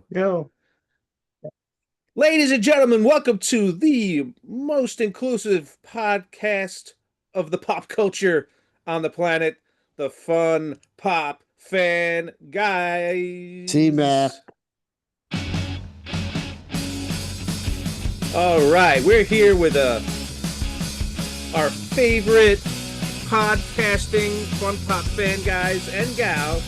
Yo, Ladies and gentlemen, welcome to the most inclusive podcast of the pop culture on the planet, the Fun Pop Fan T-Mac. Guys. All right, we're here with our favorite podcasting Fun Pop Fan guys and gal,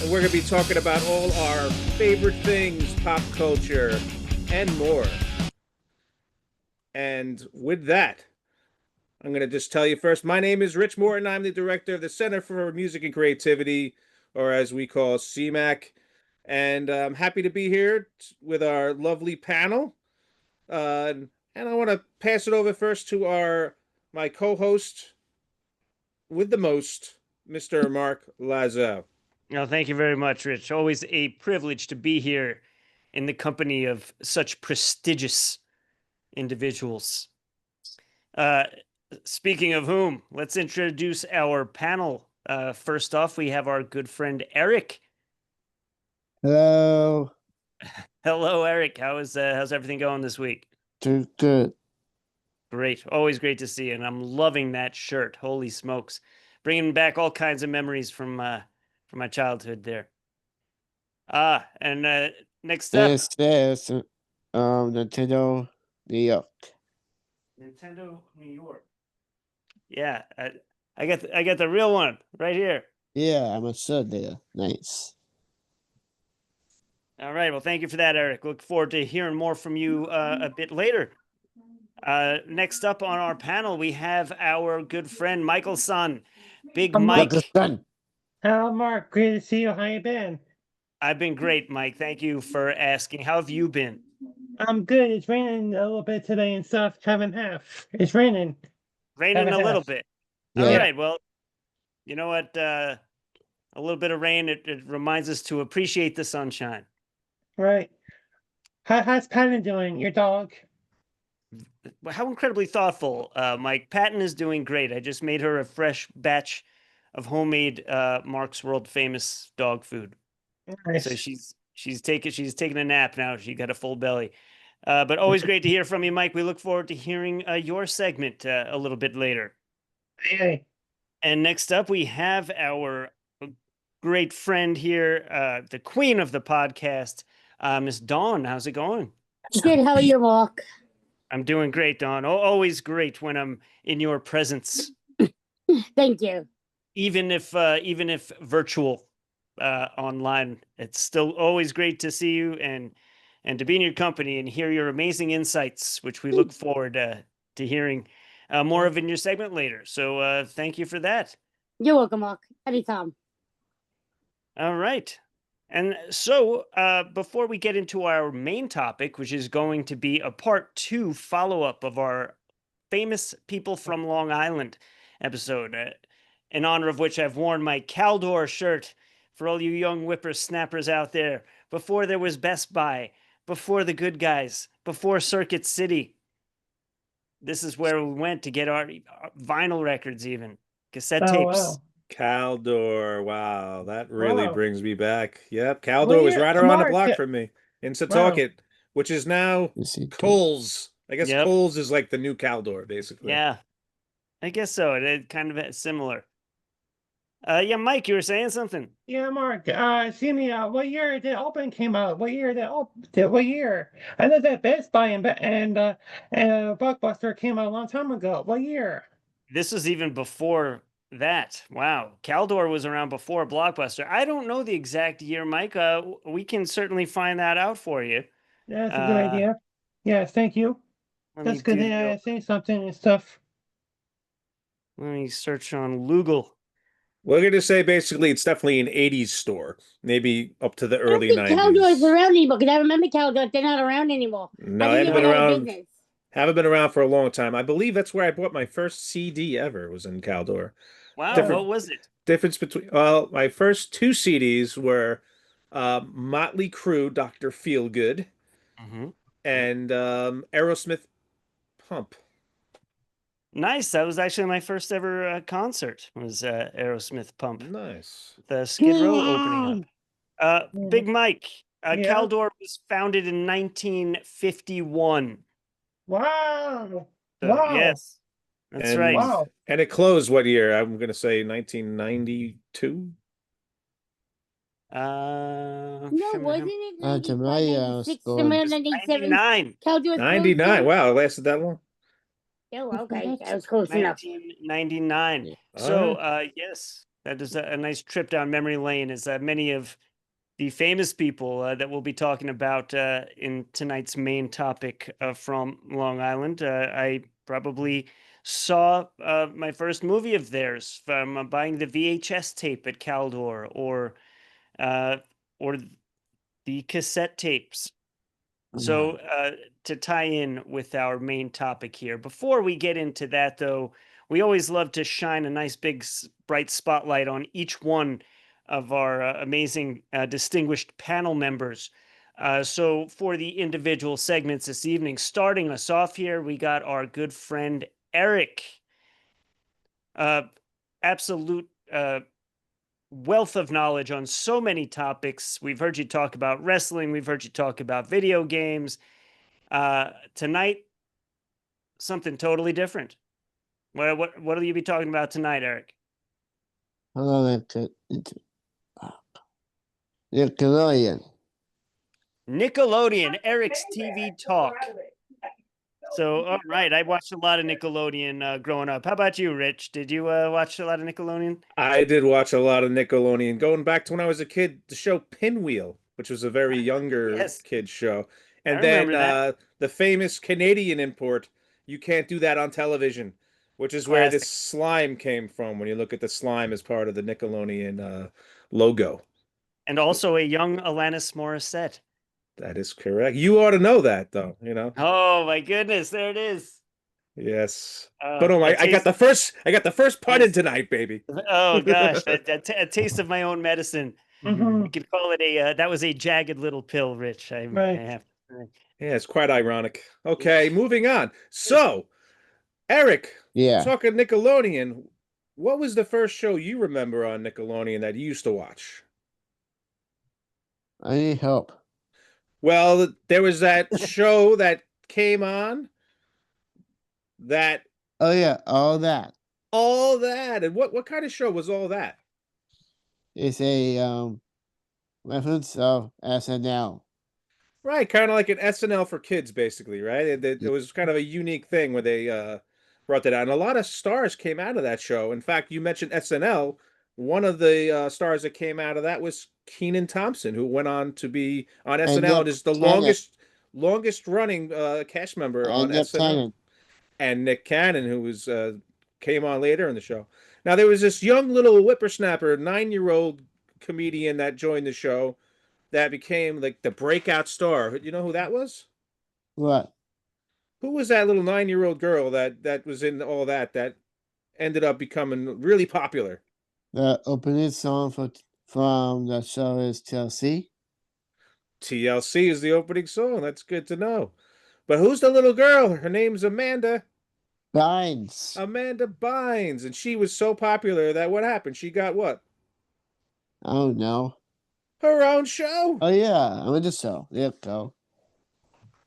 and we're going to be talking about all our favorite things, pop culture, and more. And with that, I'm going to just tell you first, my name is Rich Morton. I'm the director of the Center for Music and Creativity, or as we call CMAC. And I'm happy to be here with our lovely panel. And I want to pass it over first to my co-host with the most, Mr. Mark Lassow. No, thank you very much, Rich. Always a privilege to be here in the company of such prestigious individuals. Uh, Speaking of whom, let's introduce our panel. First off, we have our good friend Eric. Hello. Hello, Eric. How's everything going this week? Doing good. Great. Always great to see you, and I'm loving that shirt. Holy smokes, bringing back all kinds of memories from my childhood there. And next up, This is Nintendo New York. Nintendo New York. Yeah, I got the real one right here. Yeah, I'm a son there. Nice. All right. Well, thank you for that, Eric. Look forward to hearing more from you a bit later. Next up on our panel, we have our good friend Michael Son, Big Mike. Son. hello, Mark. Great to see you. How you been? I've been great, Mike. Thank you for asking. How have you been? I'm good. It's raining a little bit today and stuff. Half and half. It's raining. Raining a little bit. All Yeah. right. Well, you know what? A little bit of rain, it reminds us to appreciate the sunshine. Right. How's Patton doing? Your dog? How incredibly thoughtful, Mike. Patton is doing great. I just made her a fresh batch of homemade Mark's world famous dog food. So Nice. she's taking a nap now. She got a full belly. But always great to hear from you, Mike. We look forward to hearing your segment a little bit later. Hey. And next up, we have our great friend here, the queen of the podcast, Miss Dawn. How's it going? Good. How are you, Mark? I'm doing great, Dawn. Always great when I'm in your presence, Thank you. even if virtual, online. It's still always great to see you and to be in your company and hear your amazing insights, which we look forward to hearing more of in your segment later. So thank you for that. You're welcome, Mark. Anytime. All right. And so before we get into our main topic, which is going to be a part 2 follow-up of our famous people from Long Island episode, in honor of which I've worn my Caldor shirt for all you young whippersnappers out there. Before there was Best Buy, before the good guys, before Circuit City. This is where we went to get our vinyl records, even cassette Oh, tapes. wow. Caldor. Wow, that really Wow. brings me back. Yep, What Caldor was year? right around the Mark. block from me in Wow. Setauket, which is now Is he Kohl's. I guess Yep. Kohl's is like the new Caldor, basically. Yeah, I guess so. It kind of similar. Yeah, Mike, you were saying something. Yeah, Mark. See me. What year did Open came out? What year What year? I know that Best Buy and Blockbuster came out a long time ago. What year? This was even before that. Wow, Caldor was around before Blockbuster. I don't know the exact year, Mike. We can certainly find that out for you. That's a good idea. Yes, thank you. Let me That's good do to the. say something and stuff. Let me search on Google. We're going to say basically it's definitely an 80s store, maybe up to the I don't early think Caldor is 90s. around anymore because I remember Caldor. They're not around anymore. No, I I think haven't they been went out of around. business. Haven't been around for a long time. I believe that's where I bought my first CD ever was in Caldor. Wow, Different what was it? difference between well, my first two CDs were Motley Crue, Dr. Feelgood, Mm-hmm. and Aerosmith Pump. Nice. That was actually my first ever concert. Was Aerosmith Pump, Nice. the Skid Row opening up. Big Mike, Yeah. Caldor was founded in 1951. Wow. So, Wow. yes, that's And right. Wow. and it closed what year? I'm gonna say 1992. No, Shimmer- wasn't it To 95, my 96, school, somewhere just 97? 99. Caldor was 99. closed Wow, it lasted that long. down? Oh, okay. That was close enough. 1999. Yeah. So, Alright. yes, that is a nice trip down memory lane, as many of the famous people that we'll be talking about in tonight's main topic from Long Island. I probably saw my first movie of theirs from buying the VHS tape at Caldor, uh, or the cassette tapes. So, to tie in with our main topic here, before we get into that, though, we always love to shine a nice big bright spotlight on each one of our amazing, distinguished panel members. So, for the individual segments this evening, starting us off here, we got our good friend Eric. Absolute wealth of knowledge on so many topics. We've heard you talk about wrestling, we've heard you talk about video games. Tonight, something totally different. What will you be talking about tonight, Eric? hello, Nickelodeon. Nickelodeon, Eric's TV talk. So, all right, I watched a lot of Nickelodeon growing up. How about you, Rich? Did you watch a lot of Nickelodeon? I did watch a lot of Nickelodeon. Going back to when I was a kid, the show Pinwheel, which was a very younger Yes, kid show. I And then remember that. the famous Canadian import, You Can't Do That on Television, which is where this Classic. slime came from when you look at the slime as part of the Nickelodeon logo. And also a young Alanis Morissette. That is correct. You ought to know that, though, you know? Oh my goodness, there it is. Yes. But oh my, A taste, I got the first part in yes. tonight, baby. Oh gosh, a taste of my own medicine. Mhm. You could call it a that was a jagged little pill, Rich. I Right. have to say. Yeah, it's quite ironic. Okay, moving on. So, Eric, Yeah, talking Nickelodeon, what was the first show you remember on Nickelodeon that you used to watch? I need help. Well, there was that show that came on that Oh yeah, all that. all that. And what kind of show was all that? It's a reference of SNL. Right, kind of like an SNL for kids, basically, right? It was kind of a unique thing where they brought that out. And a lot of stars came out of that show. In fact, you mentioned SNL. One of the stars that came out of that was Keenan Thompson, who went on to be on And SNL and Nick is the Cannon. longest running cast member on And Nick SNL. Cannon. And Nick Cannon, who was came on later in the show. Now there was this young little whippersnapper, 9-year-old comedian that joined the show that became like the breakout star. You know who that was? What? Who was that little 9-year-old girl that was in all that ended up becoming really popular? The opening song from the show is Chelsea. TLC is the opening song. That's good to know. But who's the little girl? Her name's Amanda. Bynes. Amanda Bynes. And she was so popular that what happened? She got what? I don't know. Her own show. Oh yeah, I'm in the show. There you go.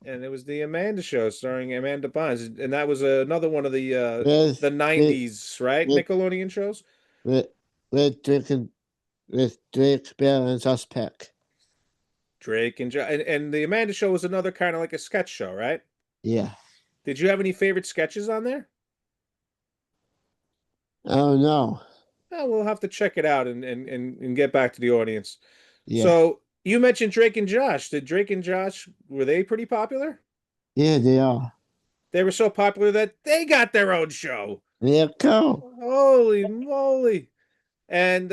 And it was the Amanda Show starring Amanda Bynes. And that was another one of the With 90s, right? with Nickelodeon shows. with with Drake Bell and Suspect. Drake and the Amanda Show was another kind of like a sketch show, right? Yeah. Did you have any favorite sketches on there? I don't know. Well, we'll have to check it out and get back to the audience. Yeah. So you mentioned Drake and Josh. Did Drake and Josh, were they pretty popular? Yeah, they are. They were so popular that they got their own show. There you go. Holy moly. And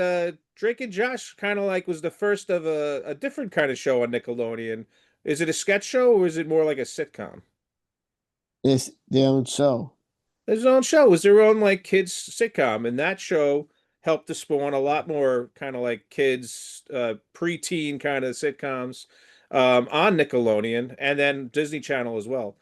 Drake and Josh kind of like was the first of a different kind of show on Nickelodeon. Is it a sketch show or is it more like a sitcom? It's their own show. Their own show. It was their own like kids sitcom, and that show helped to spawn a lot more kind of like kids preteen kind of sitcoms on Nickelodeon and then Disney Channel as well.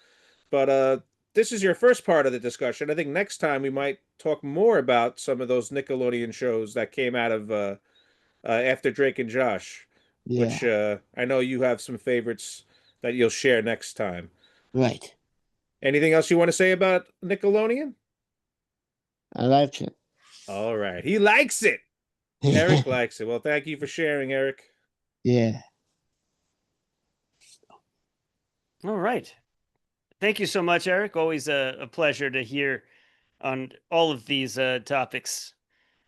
But this is your first part of the discussion. I think next time we might talk more about some of those Nickelodeon shows that came out of after Drake and Josh. Yeah. which I know you have some favorites that you'll share next time. Right. Anything else you want to say about Nickelodeon? I like it. All right. He likes it. Eric likes it. Well, thank you for sharing, Eric. Yeah. All right. Thank you so much, Eric. Always a pleasure to hear on all of these topics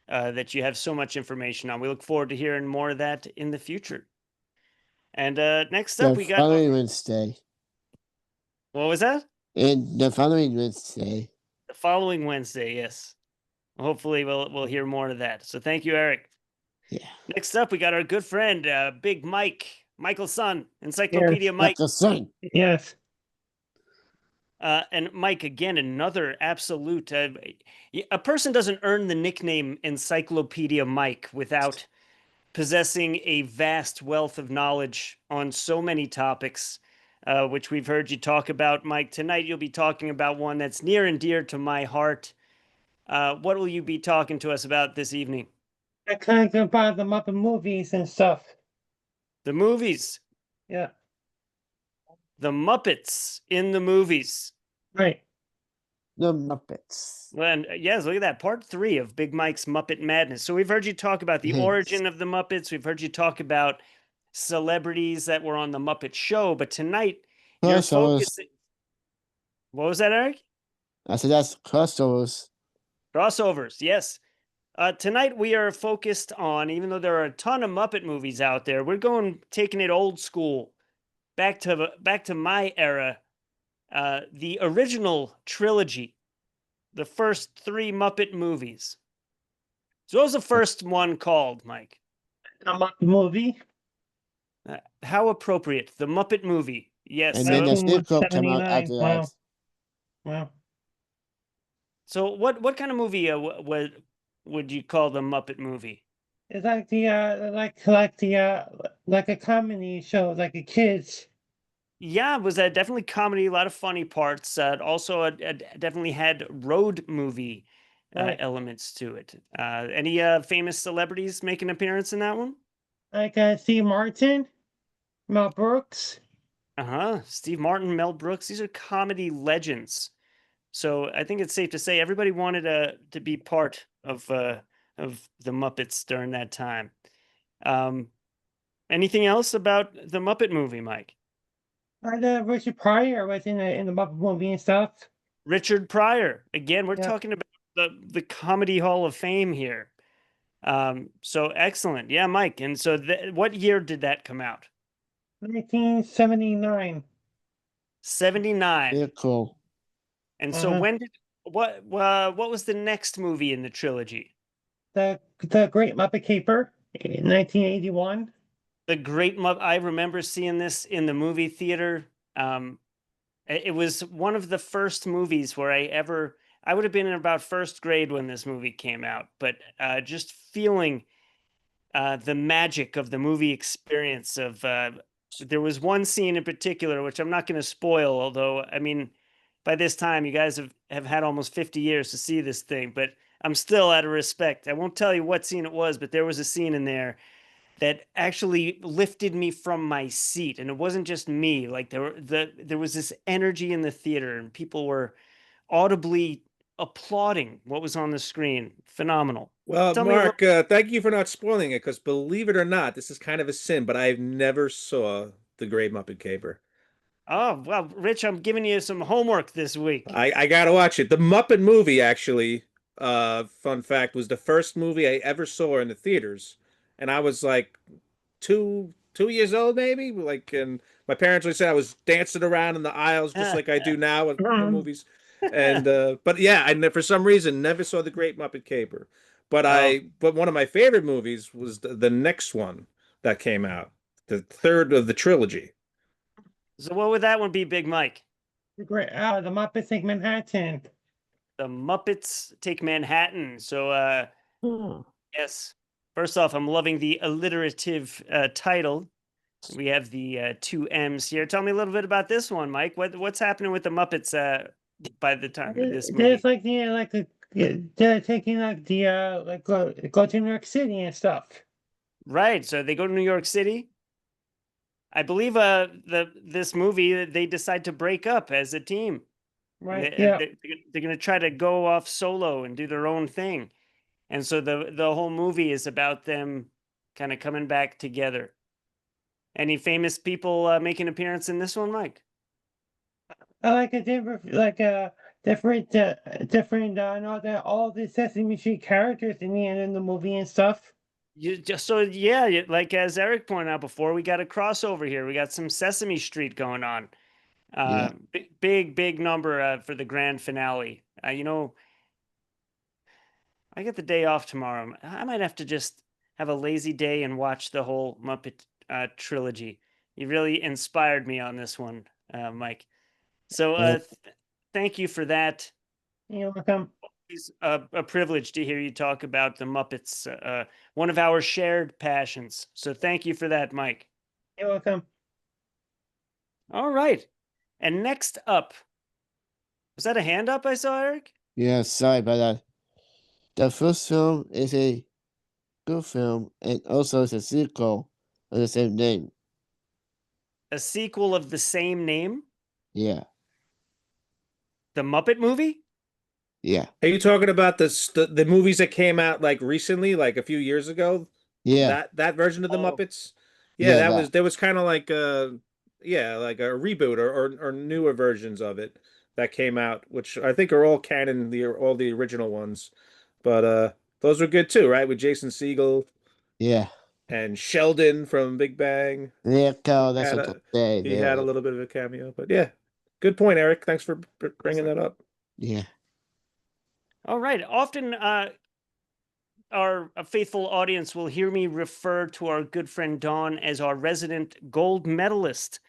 that you have so much information on. We look forward to hearing more of that in the future. And next up, The we got following Wednesday. what was that? And the following Wednesday. The following Wednesday. Yes. Hopefully, we'll hear more of that. So thank you, Eric. Yeah. Next up, we got our good friend, Big Mike, Michael's son, Encyclopedia Mike. Like the sun. Yes. And Mike, again, another absolute. A person doesn't earn the nickname Encyclopedia Mike without possessing a vast wealth of knowledge on so many topics, which we've heard you talk about, Mike. Tonight, you'll be talking about one that's near and dear to my heart. What will you be talking to us about this evening? I kind of about the Muppet movies and stuff. The movies, Yeah. the Muppets in the movies. Right. The Muppets. Well, and yes, look at that. Part 3 of Big Mike's Muppet Madness. So we've heard you talk about the Yes. origin of the Muppets. We've heard you talk about celebrities that were on the Muppet Show. But tonight, you're Crossovers. focusing. What was that, Eric? I said that's crossovers. Crossovers, yes. Tonight we are focused on, even though there are a ton of Muppet movies out there, we're taking it old school, back to my era, the original trilogy, the first 3 Muppet movies. So what was the first one called, Mike? The Muppet movie. How appropriate, the Muppet movie. Yes. And then the sequel came out 1979. after Wow. that. Wow. So what kind of movie would you call the Muppet movie? It's like the like a comedy show, like a kids. Yeah, it was definitely comedy, a lot of funny parts. Also, definitely had road movie Right. elements to it. Any famous celebrities make an appearance in that one? Like Steve Martin, Mel Brooks. Steve Martin, Mel Brooks. These are comedy legends. So I think it's safe to say everybody wanted to be part of the Muppets during that time. Anything else about the Muppet movie, Mike? Richard Pryor was in the Muppet movie and stuff. Richard Pryor. Again, we're Yeah. talking about the Comedy Hall of Fame here. So excellent. Yeah, Mike. And so what year did that come out? 1979. 79. They're cool. And so Uh-huh. when did what was the next movie in the trilogy? The Great Muppet Caper in 1981. The Great Muppet. I remember seeing this in the movie theater. It was one of the first movies where I would have been in about first grade when this movie came out, but just feeling the magic of the movie experience of there was one scene in particular, which I'm not going to spoil, although, I mean, by this time you guys have had almost 50 years to see this thing, but I'm still out of respect. I won't tell you what scene it was, but there was a scene in there that actually lifted me from my seat. And it wasn't just me. Like there was this energy in the theater and people were audibly applauding what was on the screen. Phenomenal. Well, Tell me a Mark, thank you for not spoiling it, because believe it or not, this is kind of a sin, but I've never saw The Great Muppet Caper. Oh, well, Rich, I'm giving you some homework this week. I gotta watch it. The Muppet movie, actually, fun fact, was the first movie I ever saw in the theaters, and I was like two years old, maybe. Like, and my parents would say I was dancing around in the aisles just like I do now with the movies. And but yeah, for some reason never saw The Great Muppet Caper. But but one of my favorite movies was the next one that came out, the third of the trilogy. So what would that one be, Big Mike? The Muppets Take Manhattan. The Muppets Take Manhattan. So yes. First off, I'm loving the alliterative title. We have the 2 M's here. Tell me a little bit about this one, Mike. What's happening with the Muppets by the time of this movie? There's they're taking go to New York City and stuff. Right. So they go to New York City. I believe this movie they decide to break up as a team. Right. Yeah. They're going to try to go off solo and do their own thing. And so the whole movie is about them kind of coming back together. Any famous people make an appearance in this one, Mike? I like a different, like a different. I know that all the Sesame Street characters in the end of the movie and stuff. You just so yeah, like as Eric pointed out before, we got a crossover here. We got some Sesame Street going on. Yeah. Big number for the grand finale. You know, I get the day off tomorrow. I might have to just have a lazy day and watch the whole Muppet trilogy. You really inspired me on this one, Mike. So thank you for that. You're welcome. It's a privilege to hear you talk about the Muppets, one of our shared passions. So thank you for that, Mike. You're welcome. All right. And next up, was that a hand up I saw, Eric? Yeah, sorry about that. The first film is a good film, and also it's a sequel of the same name. A sequel of the same name? Yeah, The Muppet movie? yeah, Are you talking about the movies that came out like recently, like a few years ago? yeah, That version of the Oh. Muppets? Yeah, Yeah, that. there was kind of like like a reboot or newer versions of it that came out, which I think are all canon, all the original ones. But those were good too, right? With Jason Segel Yeah. and Sheldon from Big Bang. Yeah, Carl, that's Had what a they he had a do. little bit of a cameo, but yeah, good point, Eric. Thanks for bringing that up. Yeah. All right. Often our faithful audience will hear me refer to our good friend Don as our resident gold medalist,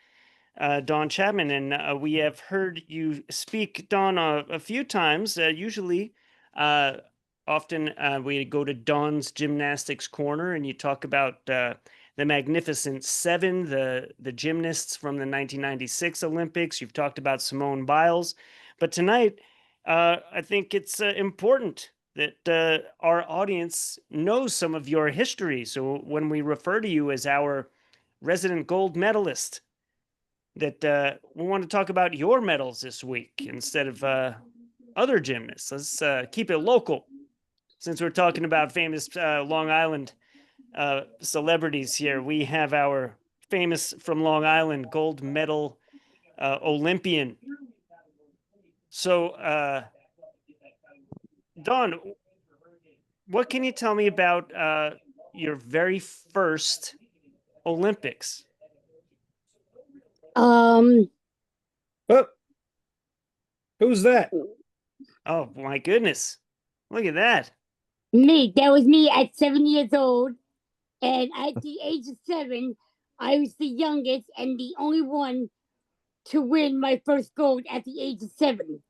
Don Chapman. And we have heard you speak, Don, a few times. Usually, often we go to Don's Gymnastics Corner and you talk about the Magnificent Seven, the gymnasts from the 1996 Olympics. You've talked about Simone Biles. But tonight, I think it's important that our audience knows some of your history. So when we refer to you as our resident gold medalist, that we want to talk about your medals this week instead of other gymnasts. Let's keep it local, since we're talking about famous Long Island celebrities here. We have our famous from Long Island gold medal Olympian. So, Don, what can you tell me about your very first Olympics? Oh, who's that? Oh my goodness. Look at that. Me, that was me at 7 years old. And at the age of 7, I was the youngest and the only one to win my first gold at the age of 7.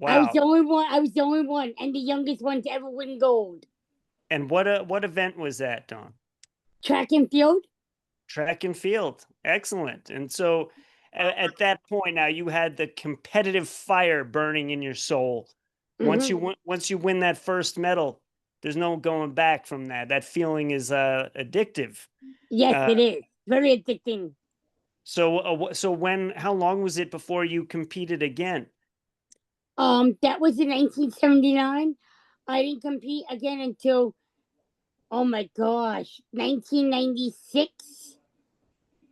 I was Wow. the only one. I was the only one and the youngest one to ever win gold. And what event was that, Don? Track and field. Track and field. Excellent. And so at that point now you had the competitive fire burning in your soul. Once you win that first medal, there's no going back from that. That feeling is addictive. Yes, it is. Very addicting. So how long was it before you competed again? That was in 1979. I didn't compete again until, oh my gosh, 1996.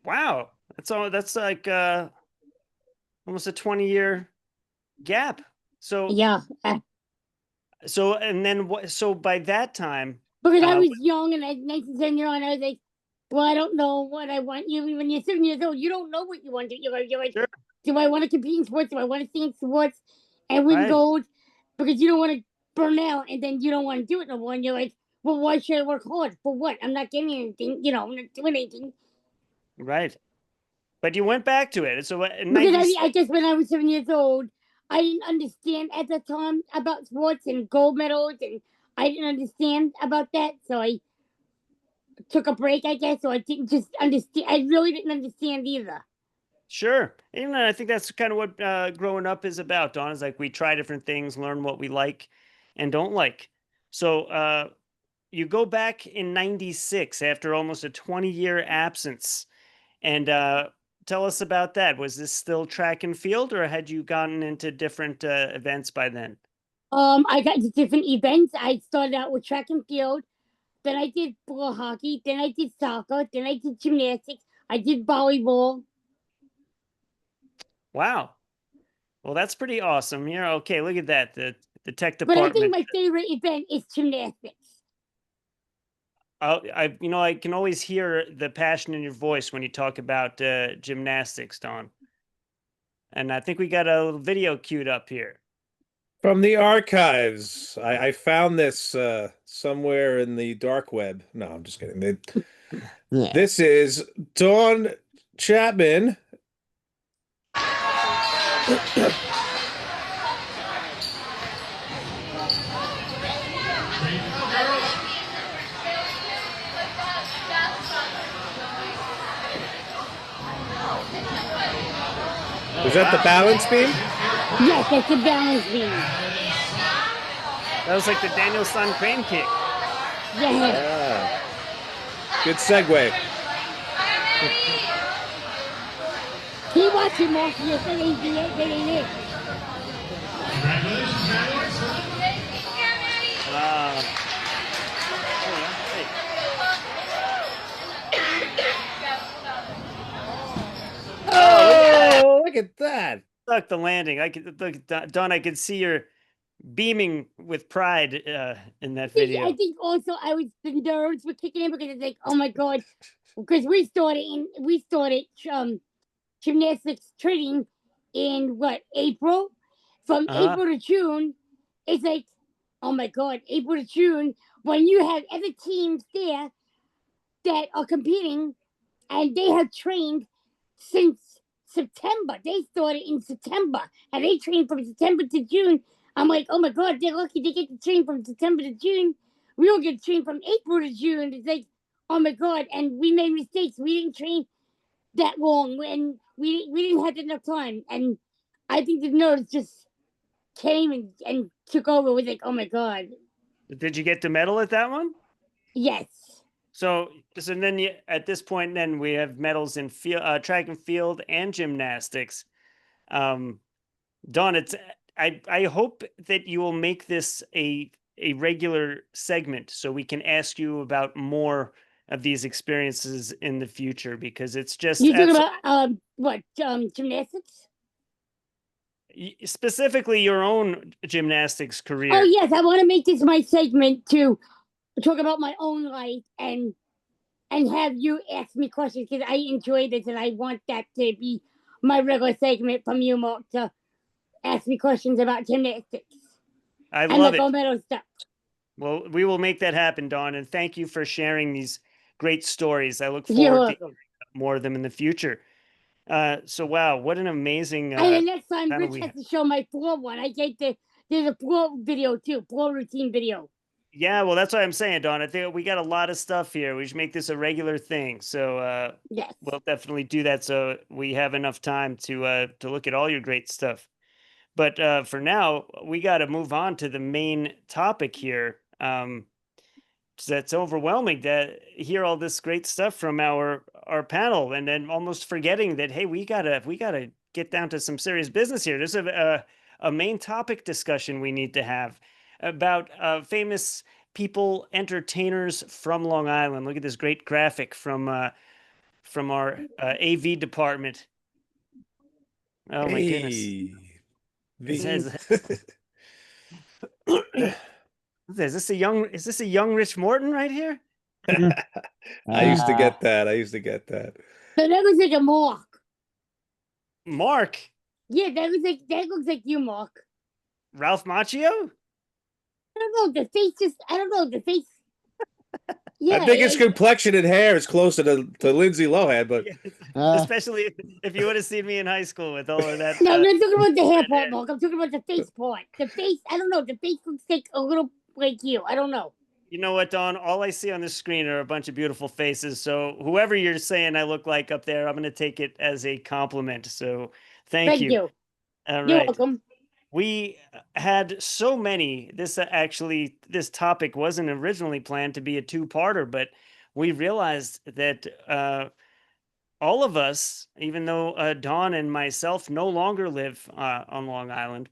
Wow. That's like almost a 20-year gap. So Yeah. So and then what? So by that time, Because I was young and at 1979, I was like, well, I don't know what I want. When you're 7 years old, you don't know what you want to. You're like, sure. Do I want to compete in sports? Do I want to sing sports and win Right. gold? Because you don't want to burn out and then you don't want to do it no more. And you're like, well, why should I work hard? For what? I'm not getting anything. I'm not doing anything. Right. But you went back to it. So in Because I guess when I was 7 years old, I didn't understand at the time about sports and gold medals, and I didn't understand about that. So I took a break, I guess. So I didn't just understand. I really didn't understand either. Sure. And I think that's kind of what growing up is about, Don, is like we try different things, learn what we like and don't like. So you go back in 96 after almost a 20-year absence. And tell us about that. Was this still track and field, or had you gotten into different events by then? I got into different events. I started out with track and field. Then I did floor hockey. Then I did soccer. Then I did gymnastics. I did volleyball. Wow. Well, that's pretty awesome. Yeah. Okay. Look at that. The tech But I think department. my favorite event is gymnastics. I can always hear the passion in your voice when you talk about gymnastics, Don. And I think we got a video queued up here. From the archives, I found this somewhere in the dark web. No, I'm just kidding. Yeah. This is Dawn Chapman. Is that the balance beam? Yes, that's the balance beam. That was like the Daniel-san crane kick. Yeah. Good segue. Keep watching, Morpheus. That ain't it. Oh, look at that. Stuck the landing. I could look, Don. I could see your beaming with pride in that video. I think also the nerves were kicking in because it's like, oh my god, because we started gymnastics training in April. From April to June, it's like, oh my god, April to June, when you have other teams there that are competing and they have trained since September. They started in September and they trained from September to June. I'm like, oh my god, they're lucky they get to train from September to June. We don't get to train from April to June. It's like, oh my god, and we made mistakes. We didn't train that long when we didn't have enough time. And I think the nerves just came and took over. It was like, oh my god. Did you get the medal at that one? Yes. So then at this point, then we have medals in track and field and gymnastics. Dawn, I hope that you will make this a regular segment so we can ask you about more of these experiences in the future, because it's just you talking about gymnastics? Specifically your own gymnastics career. Oh yes, I want to make this my segment to talk about my own life and have you ask me questions, because I enjoy this and I want that to be my regular segment from you, Mark, to ask me questions about gymnastics. I love it. Gold medal stuff. Well, we will make that happen, Dawn, and thank you for sharing these great stories. I look forward to more of them in the future. So wow, what an amazing and the next time Rich has to show my floor one. There's a floor video too, floor routine video. Yeah, well, that's what I'm saying, Dawn. I think we got a lot of stuff here. We should make this a regular thing. So yes, we'll definitely do that so we have enough time to look at all your great stuff. But for now, we got to move on to the main topic here. That's overwhelming to hear all this great stuff from our panel, and then almost forgetting that, hey, we gotta get down to some serious business here. There's a main topic discussion we need to have about famous people, entertainers from Long Island. Look at this great graphic from our AV department. Oh my goodness. Is this a young Rich Morton right here? I used to get that. So that was like a Mark. Mark? Yeah, that looks like you, Mark. Ralph Macchio? I don't know. The face. Yeah, I think his complexion and hair is closer to Lindsay Lohan, but especially if you would have seen me in high school with all of that. No, I'm not talking about the hair part, Mark. I'm talking about the face part. The face, I don't know. The face looks like a little like you. I don't know. You know what, Dawn? All I see on the screen are a bunch of beautiful faces. So whoever you're saying I look like up there, I'm going to take it as a compliment. So thank you. All You're right. welcome. We had so many. This topic wasn't originally planned to be a two-parter, but we realized that all of us, even though Dawn and myself no longer live on Long Island,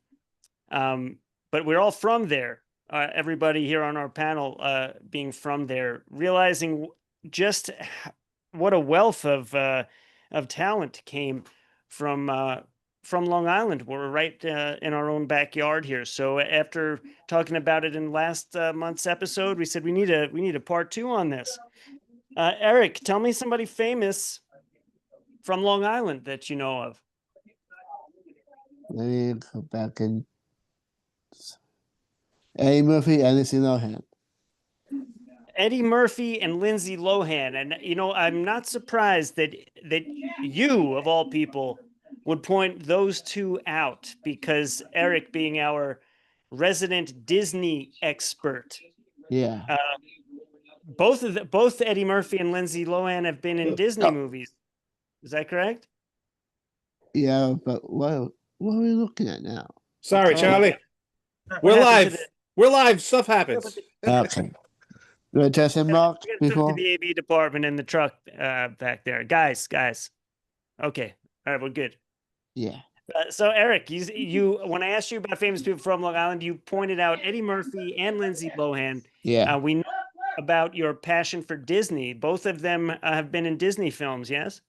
but we're all from there. Everybody here on our panel being from there, realizing just what a wealth of talent came from Long Island. We're right in our own backyard here. So after talking about it in last month's episode, we said we need a part 2 on this. Eric, tell me somebody famous from Long Island that you know of. Let me go back and Eddie Murphy and Lindsay Lohan. Eddie Murphy and Lindsay Lohan. And, you know, I'm not surprised that you, of all people, would point those two out, because Eric, being our resident Disney expert, Yeah. both Eddie Murphy and Lindsay Lohan have been in Disney movies. Is that correct? Yeah, but what are we looking at now? Sorry, Charlie. What We're happened to live. We're live. Stuff happens. Okay. You want to test him, Mark, We gotta talk before? to the AV department in the truck back there. Guys. Okay. All right, we're good. Yeah. So Eric, you when I asked you about famous people from Long Island, you pointed out Eddie Murphy and Lindsay Lohan. Yeah. We know about your passion for Disney. Both of them have been in Disney films, yes?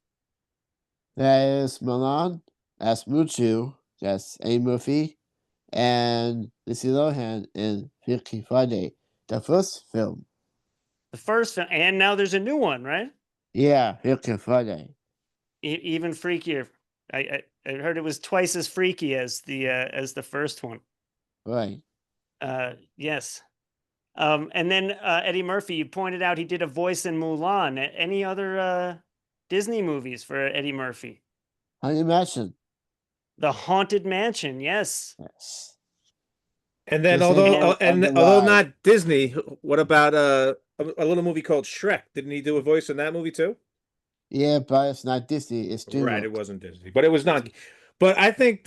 That is Milan. That's Muchu. That's Eddie Murphy. And Lindsay Lohan in Freaky Friday, the first film. The first film, and now there's a new one, right? Yeah, Freaky Friday. Even freakier. I heard it was twice as freaky as the first one. Right. Yes. And then Eddie Murphy, you pointed out he did a voice in Mulan. Any other Disney movies for Eddie Murphy? Haunted Mansion. The Haunted Mansion, yes. Yes. And then, This although is on the although ride. not Disney, what about a little movie called Shrek? Didn't he do a voice in that movie too? Yeah, but it's not Disney. It's Right, DreamWorks. it wasn't Disney, but it was not. But I think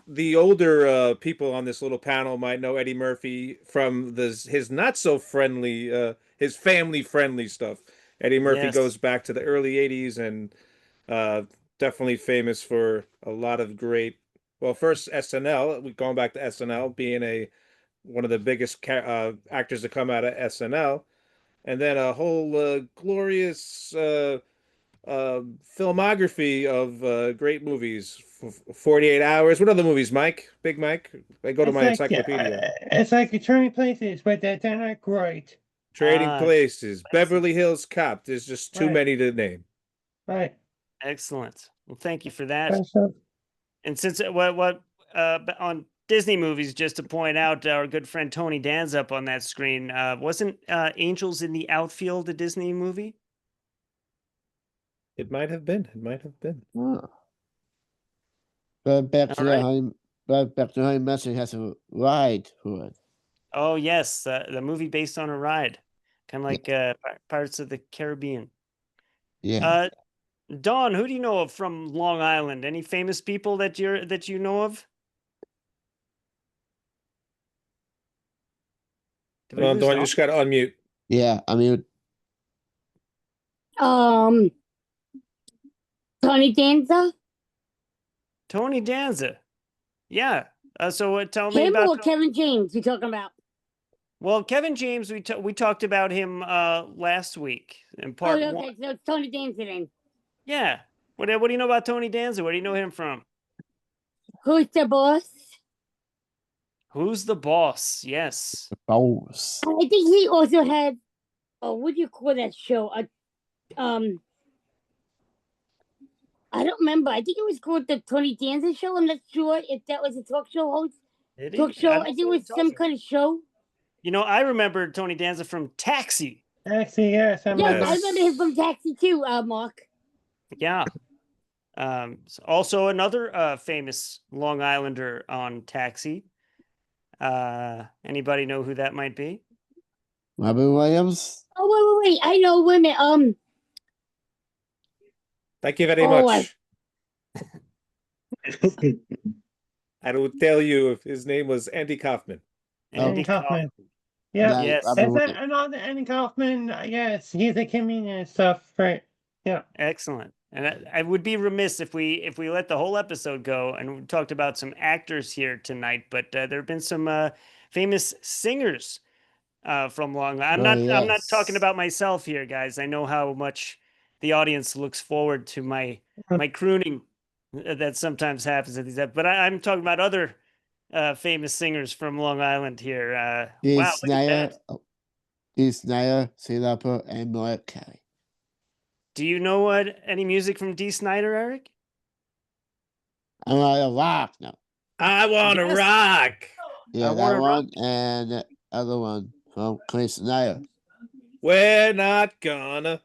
the older people on this little panel might know Eddie Murphy from his not so friendly, his family friendly stuff. Eddie Murphy Yes. goes back to the early '80s and definitely famous for a lot of great. Well, first SNL, going back to SNL, being one of the biggest actors to come out of SNL, and then a whole glorious filmography of great movies. 48 Hours. What other movies, Mike? Big Mike? I go to my encyclopedia. It's like Turning Places, but they're not great. Trading Places, Beverly Hills Cop. There's just too Right. many to name. Right. Excellent. Well, thank you for that. So, And since what on Disney movies, just to point out, our good friend Tony Dan's up on that screen. Wasn't Angels in the Outfield a Disney movie? It might have been. It might have been. Oh. But back to All the right. Haunted Mansion has a ride for it. Oh yes, the movie based on a ride, kind of like Pirates of the Caribbean. Yeah. Dawn, who do you know of from Long Island? Any famous people that you know of? Did we Hold on, lose Dawn, you Dawn? just got to unmute. Yeah. I mean, Tony Danza? Tony Danza. Yeah. So tell me Him about or Kevin James you talking about? Well, Kevin James, we talked about him last week in Oh, part okay, one. so it's Tony Danza then. Yeah. What do you know about Tony Danza? Where do you know him from? Who's the boss? Who's the boss? Yes. boss. I think he also had, what do you call that show? I don't remember. I think it was called the Tony Danza Show. I'm not sure if that was a talk show host. Did he? Talk show. don't I think know it what was you're some talking kind of show. You know, I remember Tony Danza from Taxi. actually, yes, I Yes, remember. I remember him from Taxi too, Mark. Yeah. Also another famous Long Islander on Taxi. Anybody know who that might be? Robin Williams. Oh, wait. I know women. Thank you very Oh, much. I will tell you if his name was Andy Kaufman. Andy Kaufman. Kaufman. Yeah. That Yes. Robin Is that Williams. another Andy Kaufman? Yes, he's a comedian and stuff, right? Yeah. Excellent. And I would be remiss if we let the whole episode go. And we talked about some actors here tonight, but there have been some famous singers from Long Island. I'm not talking yes. about myself here, guys. I know how much the audience looks forward to my crooning that sometimes happens at these. But I'm talking about other famous singers from Long Island here. Dee Wow, look at Snyder, that. Dee Snyder, Singapore, and Mariah Carey. Do you know any music from Dee Snider, Eric? I want to rock now. I want to Yes. rock. Yeah, I that Wanna Rock. one and the other one from Chris Snyder. We're not gonna.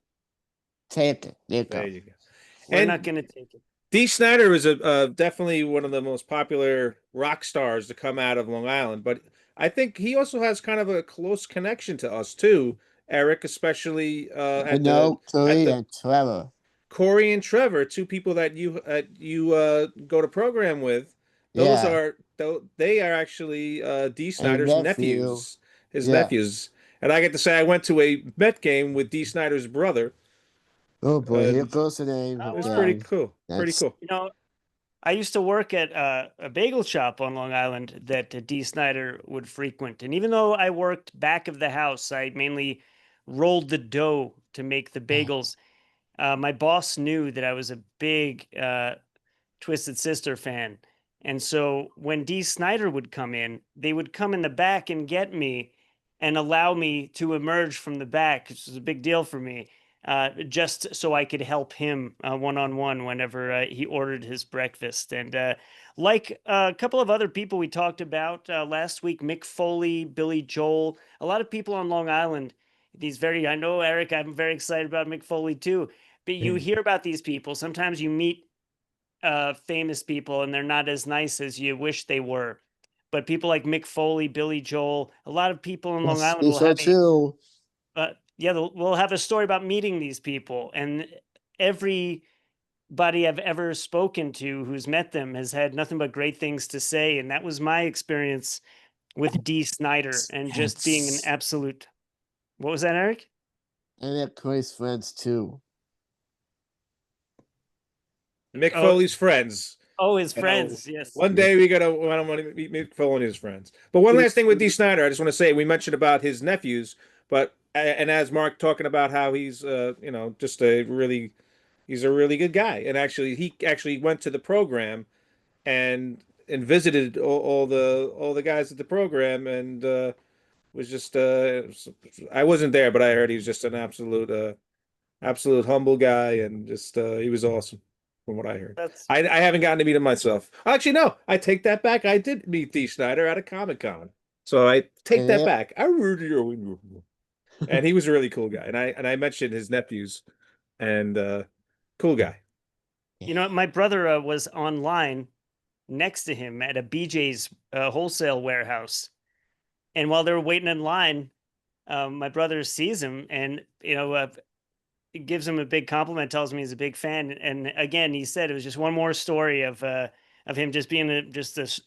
Take it. There you There go. you go. We're And not going to take it. Dee Snider is definitely one of the most popular rock stars to come out of Long Island, but I think he also has kind of a close connection to us too, Eric, especially I know at Corey the and Trevor. Corey and Trevor, two people that you go to program with. Those Yeah. are they are actually Dee Snider's nephew. nephews, his Yeah. nephews. And I get to say I went to a Met game with Dee Snider's brother. Oh boy, here And goes the name. Oh, it was wow. pretty cool. Pretty That's- cool. You know, I used to work at a bagel shop on Long Island that Dee Snider would frequent. And even though I worked back of the house, I mainly rolled the dough to make the bagels. My boss knew that I was a big Twisted Sister fan. And so when Dee Snider would come in, they would come in the back and get me and allow me to emerge from the back, which was a big deal for me, just so I could help him one-on-one whenever he ordered his breakfast. And like a couple of other people we talked about last week, Mick Foley, Billy Joel, a lot of people on Long Island, I know, Eric, I'm very excited about Mick Foley too, but you hear about these people. Sometimes you meet famous people and they're not as nice as you wish they were. But people like Mick Foley, Billy Joel, a lot of people in Long Yes, Island will so have too. we'll have a story about meeting these people. And everybody I've ever spoken to who's met them has had nothing but great things to say. And that was my experience with Dee Snider and just being an absolute. What was that, Eric? And they're Corey's friends too. Mick Foley's friends. Oh, his You know, friends, yes. One day we gotta want to meet Mick Foley and his friends. But one last thing with Dee Snider, I just want to say we mentioned about his nephews, but and as Mark talking about how he's just he's a really good guy, and he actually went to the program and visited all the guys at the program and was just I wasn't there, but I heard he was just an absolute humble guy and just he was awesome from what I heard. I haven't gotten to meet him myself. Actually, no, I take that back. I did meet Dee Snider at a Comic-Con. So I take that back. And he was a really cool guy. And I mentioned his nephews and cool guy. You know, my brother was online next to him at a BJ's wholesale warehouse. And while they were waiting in line, my brother sees him and, gives him a big compliment, tells me he's a big fan. And again, he said it was just one more story of him just being just this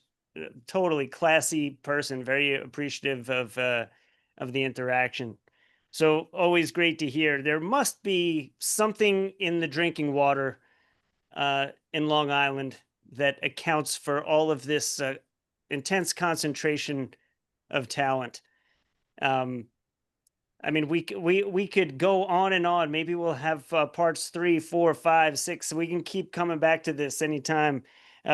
totally classy person, very appreciative of the interaction. So always great to hear. There must be something in the drinking water in Long Island that accounts for all of this intense concentration of talent. I mean, we could go on and on. Maybe we'll have parts 3, 4, 5, 6. We can keep coming back to this anytime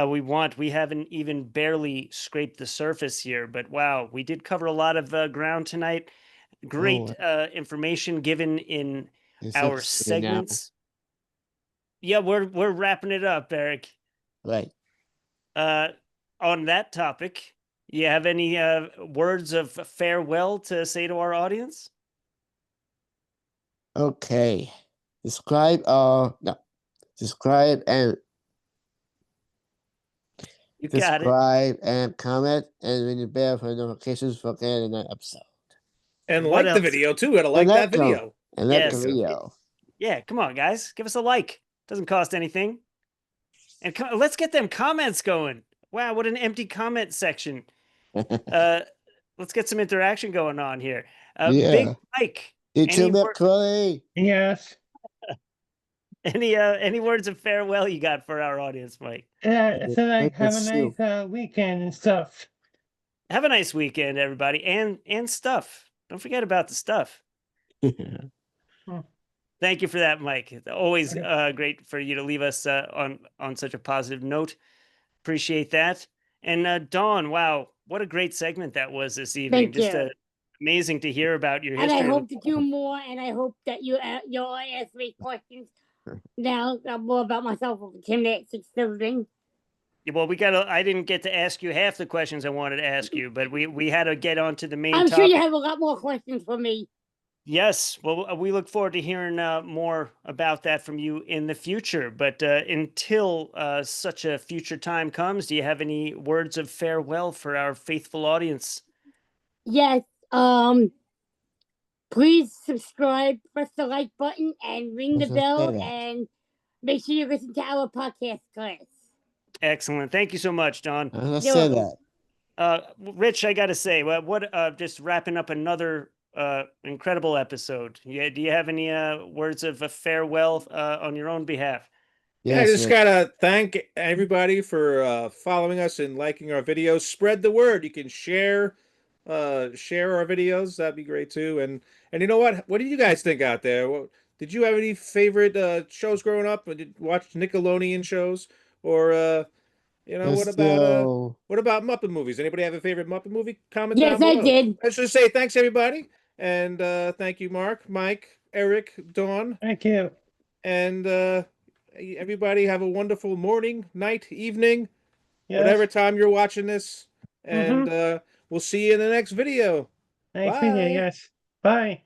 we want. We haven't even barely scraped the surface here, but wow, we did cover a lot of ground tonight. Great information given in our segments. Yeah, we're wrapping it up, Eric. Right. On that topic, you have any words of farewell to say to our audience? Okay. Subscribe and You got it. subscribe and comment and ring the bell for notifications for getting an episode. And What like the else? video too. Gotta like that video. And like Yes. the video. Yeah, come on, guys. Give us a like. Doesn't cost anything. And let's get them comments going. Wow, what an empty comment section. Let's get some interaction going on here. Yeah. Big Mike. Did you Any met word- Corey? Yes. Any words of farewell you got for our audience, Mike? So like Muppet have a soup. nice weekend and stuff. Have a nice weekend, everybody, and stuff. Don't forget about the stuff. Thank you for that, Mike. It's always great for you to leave us on such a positive note. Appreciate that. And Dawn, wow, what a great segment that was this evening. Thank you. Amazing to hear about your And history. I hope to do more, and I hope that you'll ask me questions now more about myself over gymnastics and everything. Well, I didn't get to ask you half the questions I wanted to ask you, but we had to get on to the main I'm topic. sure you have a lot more questions for me. Yes, well, we look forward to hearing more about that from you in the future. But until such a future time comes, do you have any words of farewell for our faithful audience? Yes. Please subscribe, press the like button, and ring the Let's just say bell, that. and make sure you listen to our podcast class. Excellent. Thank you so much, Don. Let's You're say welcome. that. Rich, I got to say, just wrapping up another incredible episode. Yeah, do you have any words of farewell on your own behalf? Yeah, I Yes, just Rich. gotta thank everybody for following us and liking our videos. Spread the word. You can share our videos. That'd be great too. And you know what? What do you guys think out there? Did you have any favorite shows growing up? Or did you watch Nickelodeon shows? Or Let's do. what about Muppet movies? Anybody have a favorite Muppet movie? Comment Yes, down I below. did. Let's just say thanks everybody, and thank you, Mark, Mike, Eric, Dawn, Thank you. and everybody have a wonderful morning, night, evening, Yes. whatever time you're watching this. And Mhm. we'll see you in the next video. Nice Bye. video. Yes. Bye.